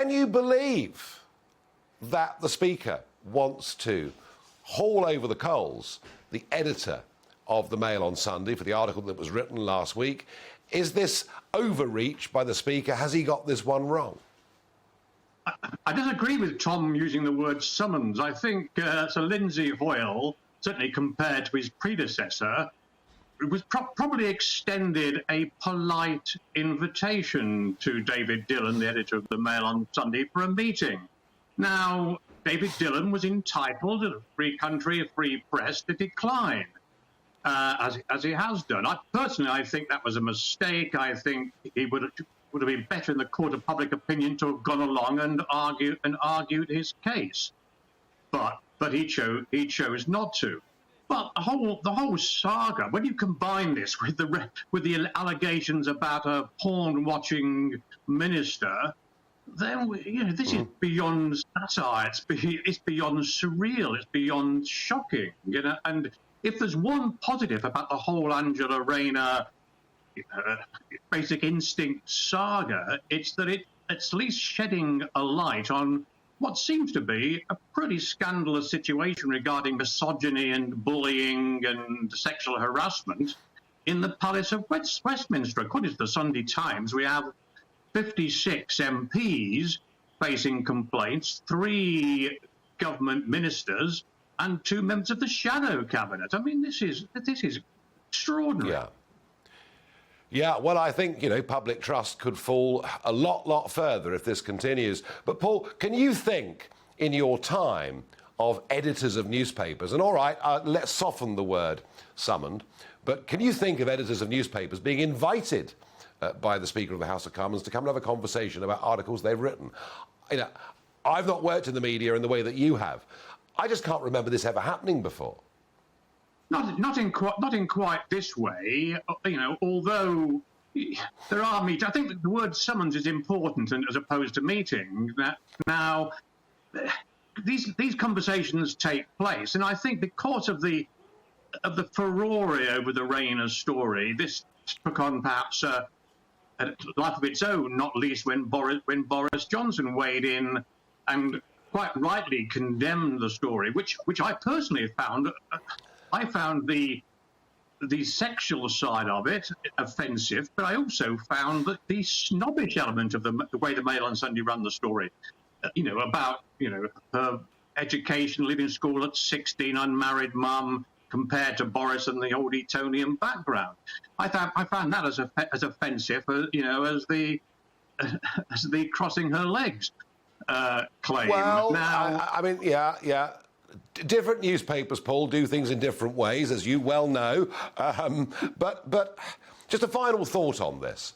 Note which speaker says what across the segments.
Speaker 1: Can you believe that the Speaker wants to haul over the coals the editor of the Mail on Sunday for the article that was written last week? Is this overreach by the Speaker? Has he got this one wrong?
Speaker 2: I disagree with Tom using the word summons. I think Sir Lindsay Hoyle, certainly compared to his predecessor, was probably extended a polite invitation to David Dillon, the editor of the Mail on Sunday, for a meeting. Now, David Dillon was entitled, in a free country, a free press, to decline, as he has done. I think that was a mistake. I think he would have been better in the court of public opinion to have gone along and argued his case. But he chose not to. But the whole saga, when you combine this with the allegations about a porn-watching minister, then this is beyond satire. It's beyond surreal. It's beyond shocking. And if there's one positive about the whole Angela Rayner Basic Instinct saga, it's that it's at least shedding a light on what seems to be a pretty scandalous situation regarding misogyny and bullying and sexual harassment in the Palace of Westminster. According to the Sunday Times, we have 56 MPs facing complaints, 3 government ministers and 2 members of the shadow cabinet. I mean, this is extraordinary.
Speaker 1: Yeah. Yeah, well, I think, public trust could fall a lot further if this continues. But, Paul, can you think in your time of editors of newspapers, and all right, let's soften the word summoned, but can you think of editors of newspapers being invited by the Speaker of the House of Commons to come and have a conversation about articles they've written? I've not worked in the media in the way that you have. I just can't remember this ever happening before.
Speaker 2: Not in quite this way, although there are meetings. I think that the word summons is important as opposed to meeting. Now, these conversations take place, and I think because of the furore over the Rayner story, this took on perhaps a life of its own, not least when Boris Johnson weighed in and quite rightly condemned the story, which I personally found. I found the sexual side of it offensive, but I also found that the snobbish element of the way the Mail on Sunday ran the story, about her education, leaving school at 16, unmarried mum, compared to Boris and the old Etonian background. I found that as offensive, as the crossing her legs claim.
Speaker 1: Well,
Speaker 2: now,
Speaker 1: I mean, yeah. Different newspapers, Paul, do things in different ways, as you well know. But just a final thought on this.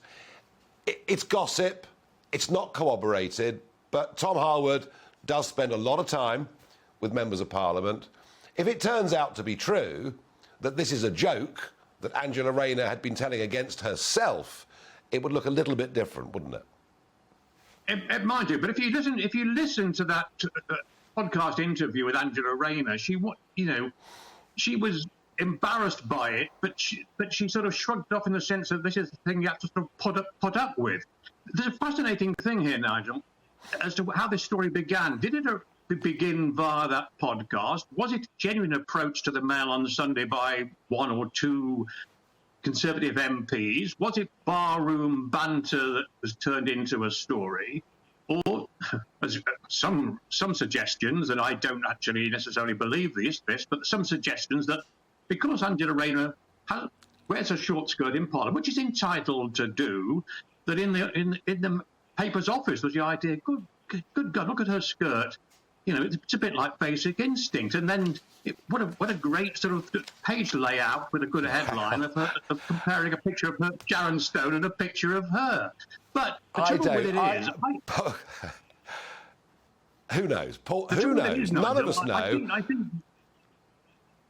Speaker 1: It's gossip. It's not corroborated. But Tom Harwood does spend a lot of time with members of Parliament. If it turns out to be true that this is a joke that Angela Rayner had been telling against herself, it would look a little bit different, wouldn't it?
Speaker 2: It might do. But if you listen to that podcast interview with Angela Rayner, she was embarrassed by it, but she sort of shrugged off in the sense of this is the thing you have to sort of put up with. There's a fascinating thing here, Nigel, as to how this story began. Did it begin via that podcast? Was it a genuine approach to the Mail on Sunday by 1 or 2 Conservative MPs? Was it barroom banter that was turned into a story? Or some suggestions, and I don't actually necessarily believe this, but some suggestions that because Angela Rayner wears a short skirt in Parliament, which is entitled to do, that in the paper's office was the idea, good God, look at her skirt. It's a bit like Basic Instinct. And then what a great sort of page layout with a good headline of comparing a picture of Sharon Stone and a picture of her. But the trouble with it is...
Speaker 1: Who knows? Paul, who knows? None of us know.
Speaker 2: I think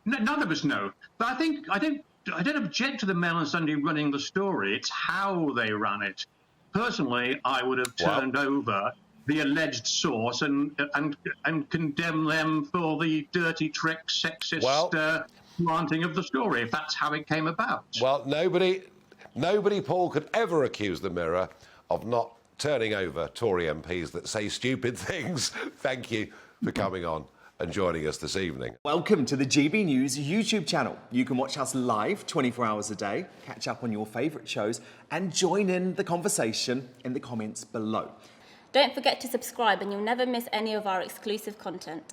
Speaker 2: none of us know. But I don't object to the Mail on Sunday running the story. It's how they ran it. Personally, I would have turned over the alleged source and condemn them for the dirty trick, sexist planting of the story, if that's how it came about.
Speaker 1: Well, nobody, Paul, could ever accuse the Mirror of not turning over Tory MPs that say stupid things. Thank you for coming on and joining us this evening.
Speaker 3: Welcome to the GB News YouTube channel. You can watch us live 24 hours a day, catch up on your favourite shows and join in the conversation in the comments below.
Speaker 4: Don't forget to subscribe and you'll never miss any of our exclusive content.